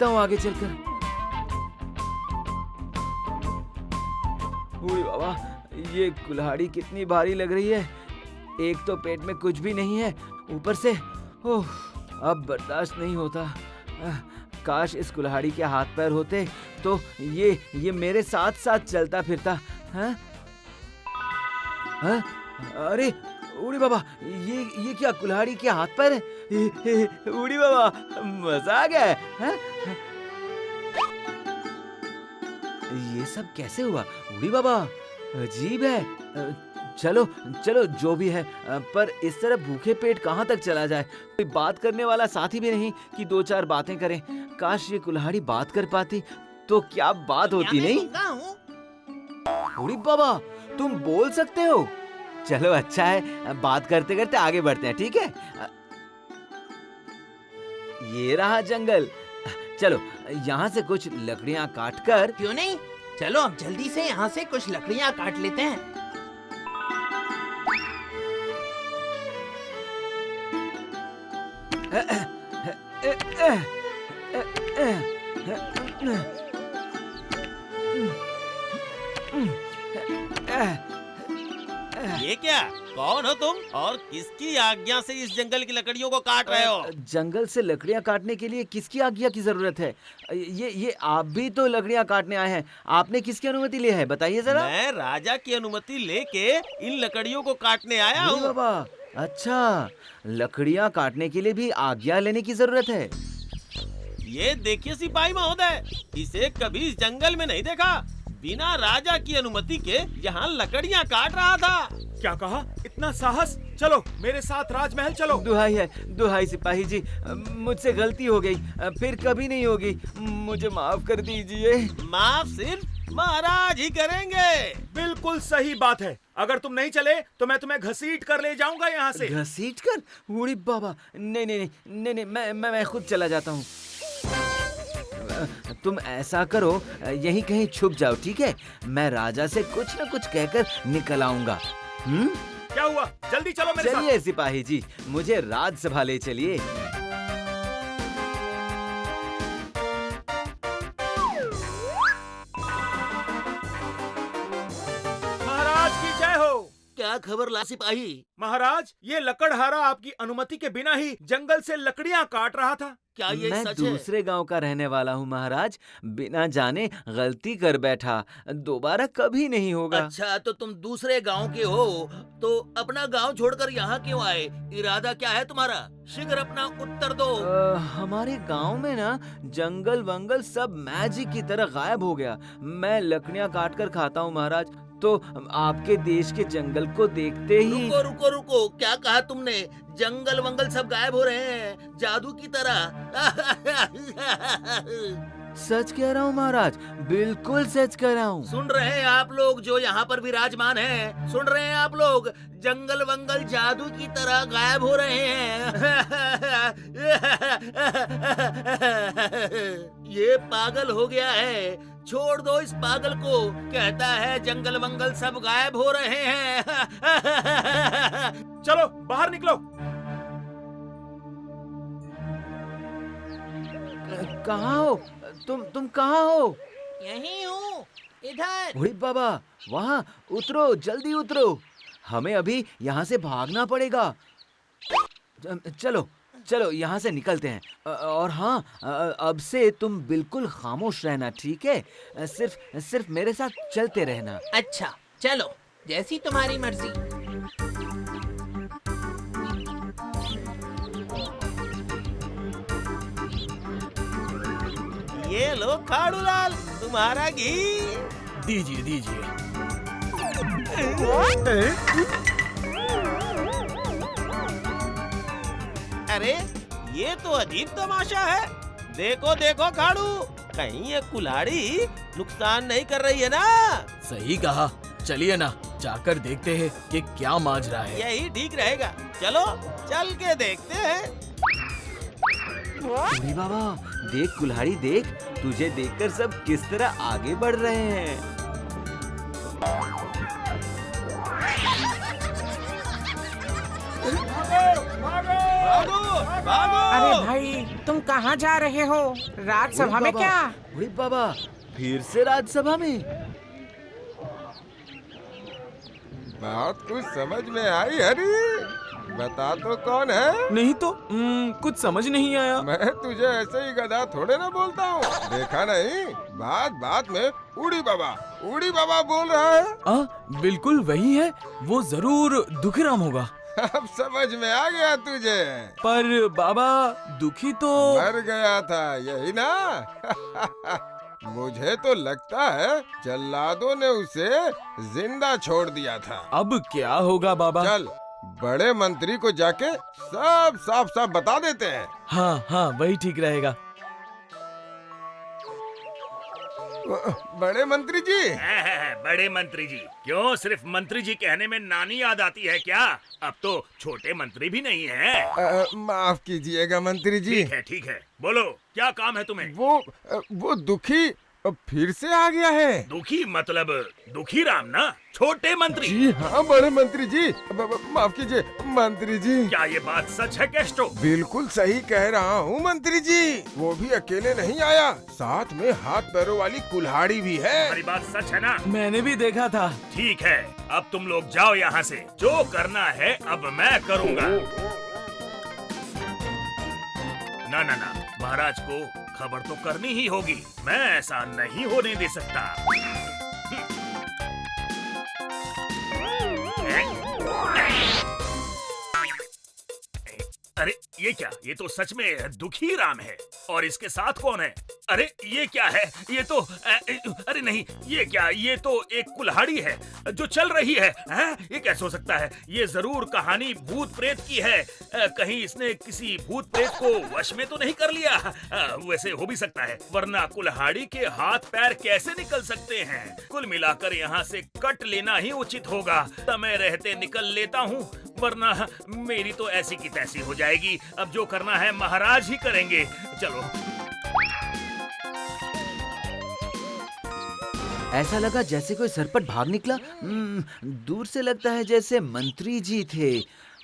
हूँ आगे चलकर। बूढ़ी बाबा, ये कुल्हाड़ी कितनी भारी लग रही है। एक तो पेट में कुछ भी नहीं है, ऊपर से ओह, अब बर्दाश्त नहीं होता। काश इस कुल्हाड़ी के हाथ पैर होते तो ये मेरे साथ साथ चलता फिरता। हाँ? हाँ? अरे बूढ़ी बाबा, ये क्या कुल्हाड़ी के हाथ पैर है? बूढ़ी बाबा, मजा आ गया है। हाँ? ये सब कैसे हुआ बूढ़ी बाबा? अजीब है। चलो जो भी है, पर इस तरह भूखे पेट कहाँ तक चला जाए? कोई बात करने वाला साथी भी नहीं कि दो चार बातें करें। काश ये कुल्हाड़ी बात कर पाती तो क्या बात होती। नहीं बूढ़ी बाबा, तुम बोल सकते हो? चलो अच्छा है, बात करते करते आगे बढ़ते हैं। ठीक है, ये रहा जंगल। चलो यहाँ से कुछ लकड़ियाँ काट कर। क्यों नहीं, चलो अब जल्दी से यहाँ से कुछ लकड़ियाँ काट लेते हैं। ये क्या? कौन हो तुम और किसकी आज्ञा से इस जंगल की लकड़ियों को काट रहे हो? जंगल से लकड़ियाँ काटने के लिए किसकी आज्ञा की जरूरत है? ये आप भी तो लकड़ियाँ काटने आए हैं। आपने किसकी अनुमति ली है, बताइए जरा। मैं राजा की अनुमति लेके इन लकड़ियों को काटने आया हूँ। बाबा, अच्छा, लकड़ियाँ काटने के लिए भी आज्ञा लेने की जरूरत है। ये देखिए सिपाही महोदय, इसे कभी इस जंगल में नहीं देखा। बिना राजा की अनुमति के यहाँ लकड़ियाँ काट रहा था। क्या कहा? इतना साहस? चलो मेरे साथ राजमहल चलो। दुहाई है, दुहाई सिपाही जी, मुझसे गलती हो गई, फिर कभी नहीं होगी। मुझे माफ कर दीजिए। माफ सिर्फ महाराज ही करेंगे। बिल्कुल सही बात है। अगर तुम नहीं चले तो मैं तुम्हें घसीट कर ले जाऊंगा यहाँ से। घसीट कर? बूढ़ी बाबा, नहीं, मैं खुद चला जाता हूँ। तुम ऐसा करो, यहीं कहीं छुप जाओ, ठीक है? मैं राजा से कुछ न कुछ कहकर निकल आऊंगा। क्या हुआ? जल्दी चलो मेरे साथ। चलिए सिपाही जी, मुझे राजसभा ले चलिए। खबर ला सिपाही? महाराज, ये लकड़हारा आपकी अनुमति के बिना ही जंगल से लकड़ियां काट रहा था। क्या ये मैं सच है? दूसरे गांव का रहने वाला हूँ महाराज। बिना जाने गलती कर बैठा, दोबारा कभी नहीं होगा। अच्छा, तो तुम दूसरे गांव के हो, तो अपना गांव छोड़कर यहाँ क्यों आए? इरादा क्या है तुम्हारा? शीघ्र अपना उत्तर दो। हमारे गांव में ना जंगल वंगल सब मैजिक की तरह गायब हो गया। मैं लकड़ियां काट कर खाता हूँ महाराज, तो आपके देश के जंगल को देखते ही। रुको रुको रुको, क्या कहा तुमने? जंगल वंगल सब गायब हो रहे हैं जादू की तरह? सच कह रहा हूँ महाराज, बिल्कुल सच कह रहा हूँ। सुन रहे हैं आप लोग जो यहाँ पर विराजमान हैं? सुन रहे हैं आप लोग? जंगल वंगल जादू की तरह गायब हो रहे हैं। ये पागल हो गया है, छोड़ दो इस पागल को। कहता है जंगल वंगल सब गायब हो रहे हैं। चलो बाहर निकलो। कहाँ हो तुम कहाँ हो? यहीं हूँ, इधर। ओए बाबा, वहाँ उतरो, जल्दी उतरो, हमें अभी यहाँ से भागना पड़ेगा। चलो चलो यहाँ से निकलते हैं। और हाँ, अब से तुम बिल्कुल खामोश रहना, ठीक है? सिर्फ मेरे साथ चलते रहना। अच्छा चलो, जैसी तुम्हारी मर्जी। ये लो खाड़ूलाल, तुम्हारा घी। दीजिए दीजिए। अरे ये तो अजीब तमाशा है। देखो देखो खाड़ू, कहीं ये कुल्हाड़ी नुकसान नहीं कर रही है ना? सही कहा, चलिए ना जाकर देखते हैं कि क्या माजरा है। यही ठीक रहेगा, चलो चल के देखते हैं। अरे बाबा, देख कुल्हाड़ी देख, तुझे देखकर सब किस तरह आगे बढ़ रहे हैं। अरे भाई, तुम कहाँ जा रहे हो? राजसभा में क्या? अरे बाबा, फिर से राजसभा में? बात कुछ समझ में आई हरी? बता तो कौन है? नहीं तो कुछ समझ नहीं आया। मैं तुझे ऐसे ही गधा थोड़े ना बोलता हूँ, देखा नहीं? बात बात में उड़ी बाबा बोल रहा है। बिल्कुल वही है, वो जरूर दुखीराम होगा। अब समझ में आ गया तुझे? पर बाबा, दुखी तो मर गया था, यही ना? मुझे तो लगता है जल्लादों ने उसे जिंदा छोड़ दिया था। अब क्या होगा बाबा? चल बड़े मंत्री को जाके सब साफ साफ बता देते हैं। हाँ हाँ, वही ठीक रहेगा। बड़े मंत्री जी। बड़े मंत्री जी क्यों? सिर्फ मंत्री जी कहने में नानी याद आती है क्या? अब तो छोटे मंत्री भी नहीं है। माफ कीजिएगा मंत्री जी। ठीक है, बोलो क्या काम है तुम्हें? वो दुखी फिर से आ गया है। दुखी मतलब दुखी राम ना? छोटे मंत्री? जी हाँ बड़े मंत्री जी, माफ कीजिए मंत्री जी। क्या ये बात सच है केस्टो? बिल्कुल सही कह रहा हूँ मंत्री जी। वो भी अकेले नहीं आया, साथ में हाथ पैरों वाली कुल्हाड़ी भी है। हमारी बात सच है ना? मैंने भी देखा था। ठीक है, अब तुम लोग जाओ यहाँ से। जो करना है अब मैं करूँगा। ना, महाराज को खबर तो करनी ही होगी। मैं ऐसा नहीं होने दे सकता। अरे ये क्या? ये तो सच में दुखी राम है। और इसके साथ कौन है? अरे ये क्या है? ये तो अरे नहीं, ये क्या? ये तो एक कुल्हाड़ी है जो चल रही है। ये कैसे हो सकता है? ये जरूर कहानी भूत प्रेत की है। कहीं इसने किसी भूत प्रेत को वश में तो नहीं कर लिया? वैसे हो भी सकता है, वरना कुल्हाड़ी के हाथ पैर कैसे निकल सकते हैं? कुल मिलाकर यहाँ से कट लेना ही उचित होगा। समय रहते निकल लेता हूँ, वरना मेरी तो ऐसी की तैसी हो जाएगी। अब जो करना है महाराज ही करेंगे। चलो। ऐसा लगा जैसे कोई सरपट भाग निकला। दूर से लगता है जैसे मंत्री जी थे।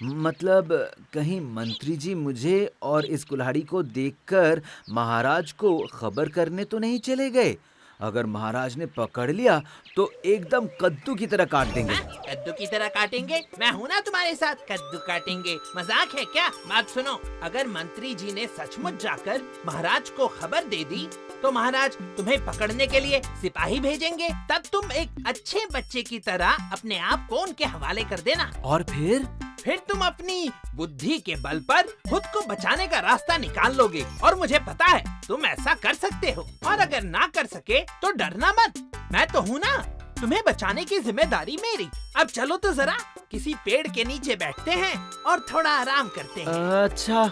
मतलब कहीं मंत्री जी मुझे और इस कुल्हाड़ी को देखकर महाराज को खबर करने तो नहीं चले गए? अगर महाराज ने पकड़ लिया तो एकदम कद्दू की तरह काट देंगे। कद्दू की तरह काटेंगे? मैं हूँ ना तुम्हारे साथ, कद्दू काटेंगे। मजाक है क्या? बात सुनो, अगर मंत्री जी ने सचमुच जाकर महाराज को खबर दे दी तो महाराज तुम्हें पकड़ने के लिए सिपाही भेजेंगे। तब तुम एक अच्छे बच्चे की तरह अपने आप को उनके हवाले कर देना। और फिर तुम अपनी बुद्धि के बल पर खुद को बचाने का रास्ता निकाल लोगे। और मुझे पता है तुम ऐसा कर सकते हो। और अगर ना कर सके तो डरना मत, मैं तो हूँ ना। तुम्हें बचाने की जिम्मेदारी मेरी। अब चलो तो जरा किसी पेड़ के नीचे बैठते हैं और थोड़ा आराम करते हैं। अच्छा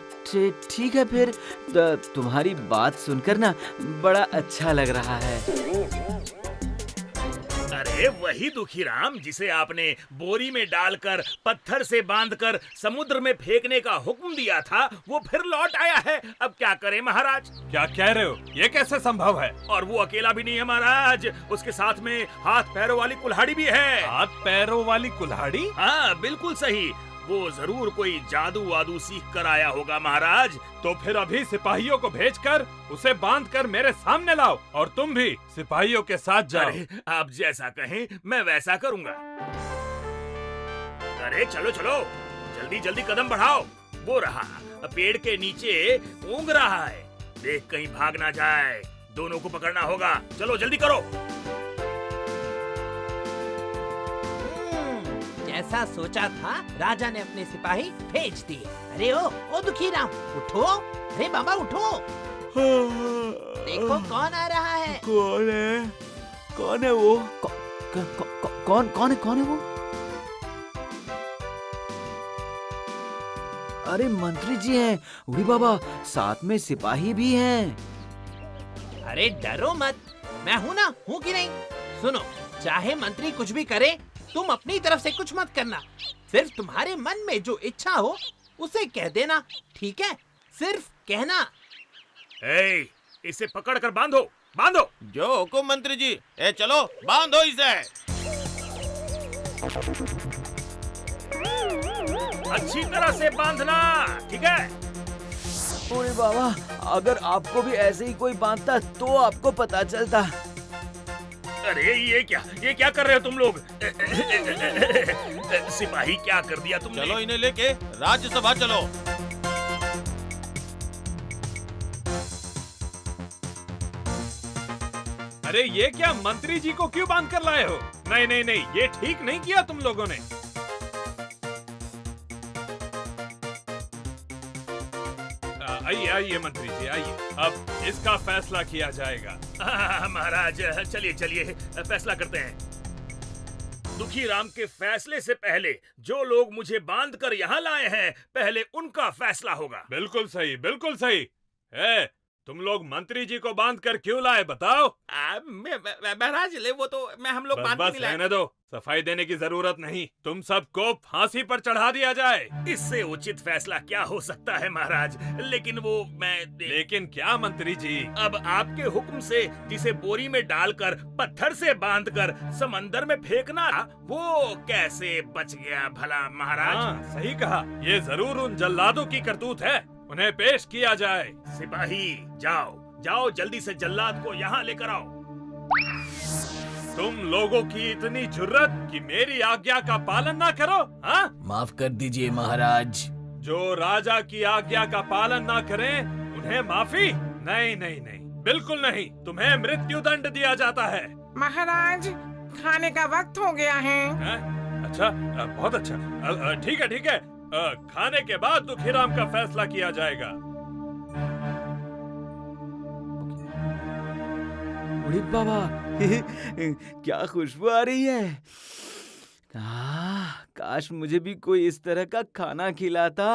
ठीक है फिर। तुम्हारी बात सुनकर ना बड़ा अच्छा लग रहा है। अरे वही दुखीराम जिसे आपने बोरी में डालकर पत्थर से बांधकर समुद्र में फेंकने का हुक्म दिया था, वो फिर लौट आया है। अब क्या करें महाराज? क्या कह रहे हो? ये कैसे संभव है? और वो अकेला भी नहीं है महाराज, उसके साथ में हाथ पैरों वाली कुल्हाड़ी भी है। हाथ पैरों वाली कुल्हाड़ी? हाँ बिल्कुल सही, वो जरूर कोई जादू वादू सीख कर आया होगा महाराज। तो फिर अभी सिपाहियों को भेजकर उसे बांधकर मेरे सामने लाओ और तुम भी सिपाहियों के साथ जाओ। अरे आप जैसा कहें मैं वैसा करूंगा। अरे चलो चलो, जल्दी जल्दी कदम बढ़ाओ। वो रहा पेड़ के नीचे ऊँग रहा है, देख कहीं भाग ना जाए। दोनों को पकड़ना होगा, चलो जल्दी करो। जैसा सोचा था राजा ने अपने सिपाही भेज दिए। अरे ओ दुखीराम उठो। अरे बाबा उठो, देखो कौन आ रहा है। कौन है वो? कौन है वो? अरे मंत्री जी हैं। उड़ी बाबा, साथ में सिपाही भी हैं। अरे डरो मत, मैं हूँ ना, हूँ कि नहीं? सुनो, चाहे मंत्री कुछ भी करे, तुम अपनी तरफ से कुछ मत करना। सिर्फ तुम्हारे मन में जो इच्छा हो उसे कह देना, ठीक है? सिर्फ कहना। इसे पकड़ कर बांधो, बांधो। जो हुकुम मंत्री जी। चलो बांधो इसे। अच्छी तरह से बांधना, ठीक है? अरे बाबा, अगर आपको भी ऐसे ही कोई बांधता तो आपको पता चलता। अरे ये क्या कर रहे हो तुम लोग? सिपाही क्या कर दिया तुमने? चलो इन्हें लेके राज्यसभा चलो। अरे ये क्या, मंत्री जी को क्यों बांध कर लाए हो? नहीं, ये ठीक नहीं किया तुम लोगों ने। आइए मंत्री जी, आइए। अब इसका फैसला किया जाएगा। महाराज चलिए फैसला करते हैं। दुखीराम के फैसले से पहले जो लोग मुझे बांध कर यहाँ लाए हैं, पहले उनका फैसला होगा। बिल्कुल सही, बिल्कुल सही। तुम लोग मंत्री जी को बांध कर क्यों लाए, बताओ? महाराज वो तो हम लोग बांध बस रहने दो, सफाई देने की जरूरत नहीं। तुम सबको फांसी पर चढ़ा दिया जाए। इससे उचित फैसला क्या हो सकता है महाराज? लेकिन लेकिन क्या मंत्री जी? अब आपके हुक्म से जिसे बोरी में डालकर पत्थर से बांधकर समंदर में फेंकना, वो कैसे बच गया भला महाराज? हाँ, सही कहा। ये जरूर उन जल्लादों की करतूत है, उन्हें पेश किया जाए। सिपाही जाओ जल्दी से जल्लाद को यहाँ लेकर आओ। तुम लोगों की इतनी जुर्रत कि मेरी आज्ञा का पालन ना करो? हाँ? माफ कर दीजिए महाराज। जो राजा की आज्ञा का पालन ना करें उन्हें माफी? नहीं, बिल्कुल नहीं। तुम्हें मृत्यु दंड दिया जाता है। महाराज, खाने का वक्त हो गया है। अच्छा, बहुत अच्छा। ठीक है। खाने के बाद दुखीराम का फैसला किया जाएगा। उड़ी बाबा, क्या खुशबू आ रही है। काश मुझे भी कोई इस तरह का खाना खिलाता।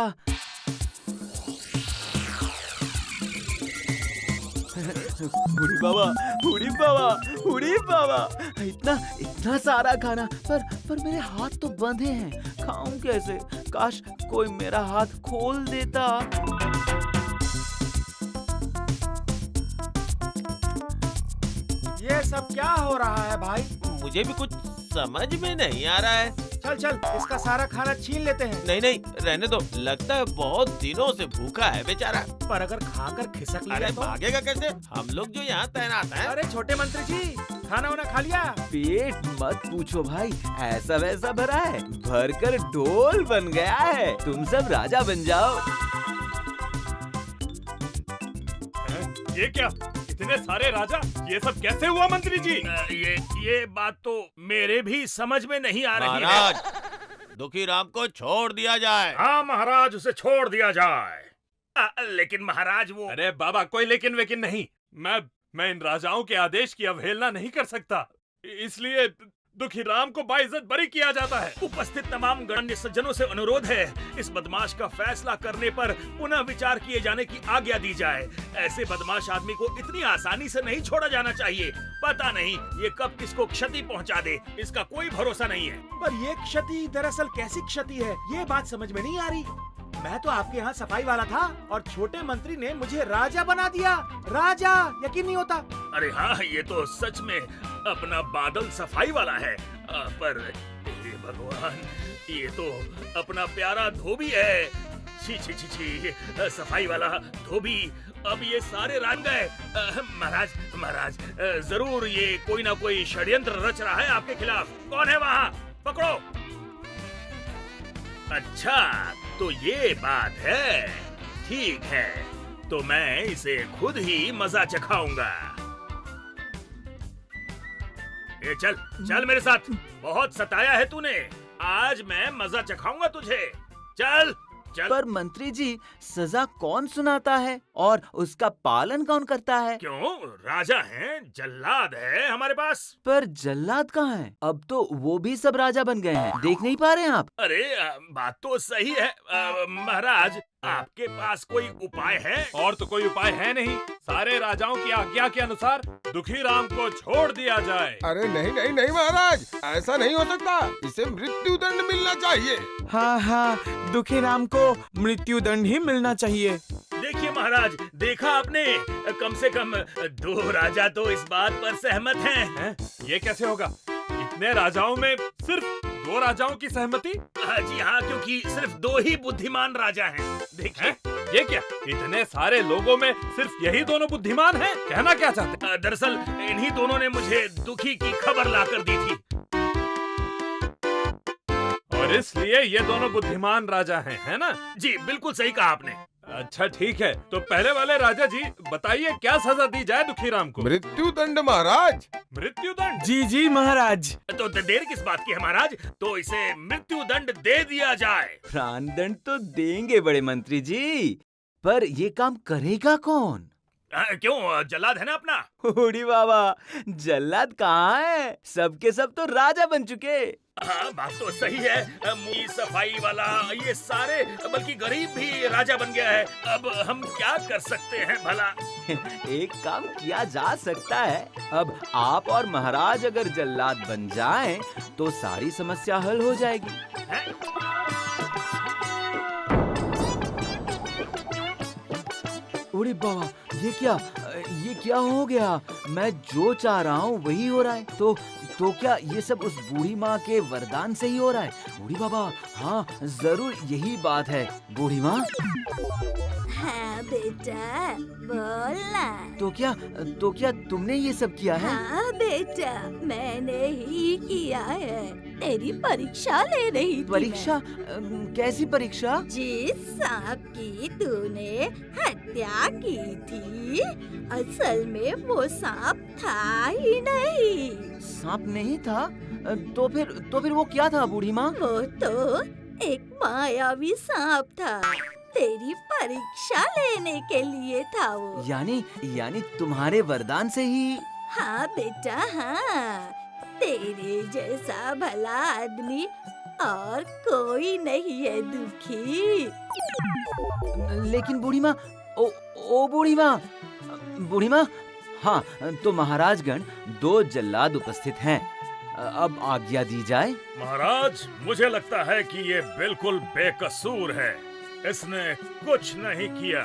उड़ी बाबा, इतना सारा खाना, पर मेरे हाथ तो बंधे हैं, खाऊं कैसे? काश कोई मेरा हाथ खोल देता। ये सब क्या हो रहा है भाई? मुझे भी कुछ समझ में नहीं आ रहा है। चल चल इसका सारा खाना छीन लेते हैं। नहीं नहीं रहने दो, लगता है बहुत दिनों से भूखा है बेचारा। पर अगर खाकर खिसक लिया अरे तो? भागेगा कैसे? हम लोग जो यहाँ तैनात हैं। अरे छोटे मंत्री जी, खाना वाना खा लिया? पेट मत पूछो भाई, ऐसा वैसा भरा है, भरकर ढोल बन गया है। तुम सब राजा बन जाओ। ये क्या, इतने सारे राजा, ये सब कैसे हुआ मंत्री जी? ये बात तो मेरे भी समझ में नहीं आ रही है। महाराज, दुखी राम को छोड़ दिया जाए। हाँ महाराज, उसे छोड़ दिया जाए। लेकिन महाराज वो... अरे बाबा, कोई लेकिन वेकिन नहीं। मैं इन राजाओं के आदेश की अवहेलना नहीं कर सकता, इसलिए दुखी राम को बाइज्जत बरी किया जाता है। उपस्थित तमाम गणमान्य सज्जनों से अनुरोध है, इस बदमाश का फैसला करने पर पुनः विचार किए जाने की आज्ञा दी जाए। ऐसे बदमाश आदमी को इतनी आसानी से नहीं छोड़ा जाना चाहिए। पता नहीं ये कब किसको क्षति पहुंचा दे, इसका कोई भरोसा नहीं है। पर ये क्षति दरअसल कैसी क्षति है, ये बात समझ में नहीं आ रही। मैं तो आपके यहाँ सफाई वाला था और छोटे मंत्री ने मुझे राजा बना दिया। राजा, यकीन नहीं होता। अरे हाँ, ये तो सच में अपना बादल सफाई वाला है। पर हे भगवान, ये तो अपना प्यारा धोबी है। छी छी छी छी, सफाई वाला धोबी। अब ये सारे रान गए। महाराज, जरूर ये कोई ना कोई षड्यंत्र रच रहा है आपके खिलाफ। कौन है वहाँ? पकड़ो। अच्छा, तो ये बात है। ठीक है, तो मैं इसे खुद ही मजा चखाऊंगा। ये चल मेरे साथ। बहुत सताया है तूने, आज मैं मजा चखाऊंगा तुझे। चल। पर मंत्री जी, सजा कौन सुनाता है और उसका पालन कौन करता है? क्यों, राजा हैं, जल्लाद है हमारे पास। पर जल्लाद कहाँ है? अब तो वो भी सब राजा बन गए हैं, देख नहीं पा रहे हैं आप? अरे बात तो सही है। महाराज, आपके पास कोई उपाय है? और तो कोई उपाय है नहीं। सारे राजाओं की आज्ञा के अनुसार दुखी राम को छोड़ दिया जाए। अरे नहीं नहीं नहीं महाराज, ऐसा नहीं हो सकता। इसे मृत्यु दंड मिलना चाहिए। हाँ, दुखी राम को मृत्यु दंड ही मिलना चाहिए। देखिए महाराज, देखा आपने, कम से कम 2 राजा तो इस बात पर सहमत हैं। ये कैसे होगा? इतने राजाओं में सिर्फ 2 राजाओं की सहमति? जी हाँ, क्योंकि सिर्फ 2 ही बुद्धिमान राजा हैं। देखिए, ये क्या, इतने सारे लोगों में सिर्फ यही दोनों बुद्धिमान हैं? कहना क्या चाहते हैं? दरअसल इन्हीं दोनों ने मुझे दुखी की खबर लाकर दी थी। और इसलिए ये दोनों बुद्धिमान राजा हैं, है ना? जी, बिल्कुल सही कहा आपने। अच्छा ठीक है, तो पहले वाले राजा जी बताइए, क्या सजा दी जाए दुखी राम को? मृत्यु दंड महाराज। मृत्यु दंड? जी महाराज। तो देर किस बात की है महाराज? तो इसे मृत्यु दंड दे दिया जाए। प्राण दंड तो देंगे बड़े मंत्री जी, पर ये काम करेगा कौन? क्यों, जल्लाद है ना अपना? होड़ी बाबा, जल्लाद कहाँ है? सबके सब तो राजा बन चुके। हाँ, बात तो सही है। मुई, सफाई वाला, ये सारे, बल्कि गरीब भी राजा बन गया है। अब हम क्या कर सकते हैं भला? एक काम किया जा सकता है। अब आप और महाराज अगर जल्लाद बन जाएं, तो सारी समस्या हल हो जाएगी। अरे बाबा, ये क्या हो गया? मैं जो चाह रहा हूँ वही हो रहा है। तो क्या ये सब उस बूढ़ी माँ के वरदान से ही हो रहा है? बूढ़ी बाबा, हाँ जरूर यही बात है। बूढ़ी माँ। हाँ बेटा, बोलना। तो क्या तुमने ये सब किया है? हाँ बेटा, मैंने ही किया है। तेरी परीक्षा ले रही थी। परीक्षा? कैसी परीक्षा? जिस सांप की तूने हत्या की थी, असल में वो सांप था ही नहीं। सांप नहीं था? तो फिर वो क्या था बूढ़ी माँ? वो तो एक मायावी सांप था। तेरी परीक्षा लेने के लिए था वो। यानी तुम्हारे वरदान से ही? हाँ बेटा, हाँ। तेरे जैसा भला आदमी और कोई नहीं है दुखी। लेकिन बूढ़ी माँ, ओ बूढ़ी माँ, हाँ, तो महाराजगण 2 जल्लाद उपस्थित हैं। अब आज्ञा दी जाए। महाराज, मुझे लगता है कि ये बिल्कुल बेकसूर है। इसने कुछ नहीं किया।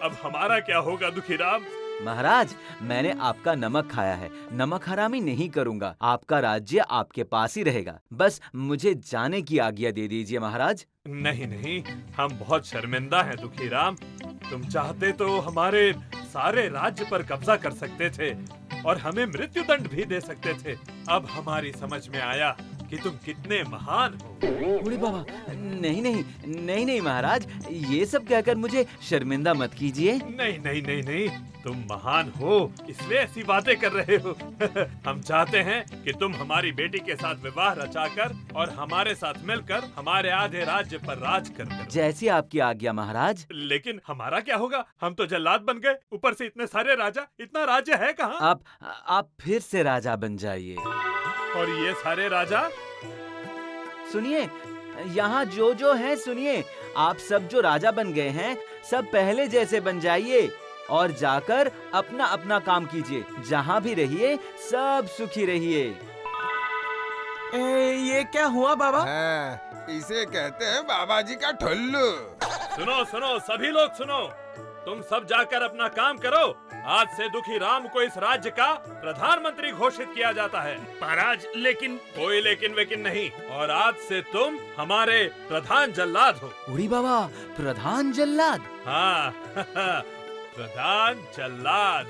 अब हमारा क्या होगा दुखी राम? महाराज, मैंने आपका नमक खाया है, नमक हरामी नहीं करूंगा। आपका राज्य आपके पास ही रहेगा। बस मुझे जाने की आज्ञा दे दीजिए महाराज। नहीं नहीं, हम बहुत शर्मिंदा हैं दुखी राम। तुम चाहते तो हमारे सारे राज्य पर कब्जा कर सकते थे और हमें मृत्यु दंड भी दे सकते थे। अब हमारी समझ में आया कि तुम कितने महान हो। बूढ़े बाबा, नहीं नहीं नहीं नहीं महाराज, ये सब कहकर मुझे शर्मिंदा मत कीजिए। नहीं नहीं नहीं नहीं, तुम महान हो इसलिए ऐसी बातें कर रहे हो। हम चाहते हैं कि तुम हमारी बेटी के साथ विवाह रचाकर और हमारे साथ मिलकर हमारे आधे राज्य पर राज कर। जैसी आपकी आज्ञा महाराज। लेकिन हमारा क्या होगा? हम तो जल्लाद बन गए, ऊपर से इतने सारे राजा। इतना राज्य है कहाँ? आप फिर से राजा बन जाइए। और ये सारे राजा? सुनिए, यहाँ जो है सुनिए, आप सब जो राजा बन गए हैं सब पहले जैसे बन जाइए और जाकर अपना अपना काम कीजिए। जहाँ भी रहिए सब सुखी रहिए। ये क्या हुआ बाबा? हाँ, इसे कहते हैं बाबा जी का ठुल्लू। सुनो सुनो सभी लोग सुनो, तुम सब जाकर अपना काम करो। आज से दुखी राम को इस राज्य का प्रधानमंत्री घोषित किया जाता है। महाराज, लेकिन कोई लेकिन वेकिन नहीं। और आज से तुम हमारे प्रधान जल्लाद हो। बूढ़ी बाबा, प्रधान जल्लाद? हाँ प्रधान जल्लाद।